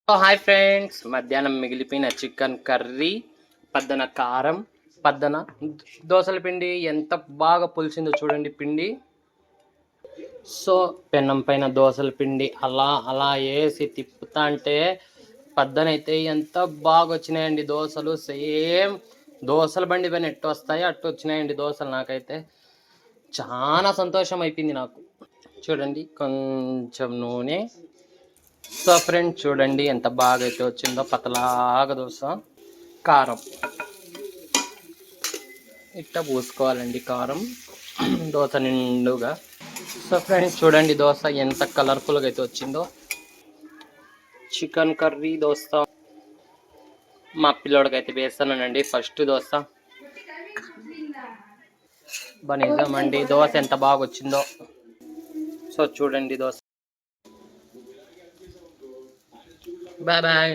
Hi friends, మధ్యాహ్నం మిగిలిపోయిన chicken curry, పద్దన కారం, పద్దన దోసల పిండి ఎంత బాగా పులిసిందో చూడండి పిండి. సో పెన్నం పైన దోసల పిండి అలా అలా వేసి తిప్పుతా అంటే పద్దనైతే ఎంత బాగా వచ్చినాయండి దోశలు. సేమ్ దోసల బండి పైన ఎట్టు వస్తాయో అట్టు వచ్చినాయండి దోశలు. నాకైతే చాలా సంతోషం అయిపోయింది నాకు. చూడండి కొంచెం నూనె. సో ఫ్రెండ్స్ చూడండి ఎంత బాగా అయితే వచ్చిందో పతలాగా దోశ. కారం ఇట్లా పూసుకోవాలండి కారం దోశ నిండుగా. సో ఫ్రెండ్స్ చూడండి దోశ ఎంత కలర్ఫుల్గా అయితే వచ్చిందో. చికెన్ కర్రీ దోశ మా పిల్లోడికి అయితే వేస్తానండి ఫస్ట్ దోశ. నిజమండి దోశ ఎంత బాగా వచ్చిందో. సో చూడండి దోశ. Bye bye.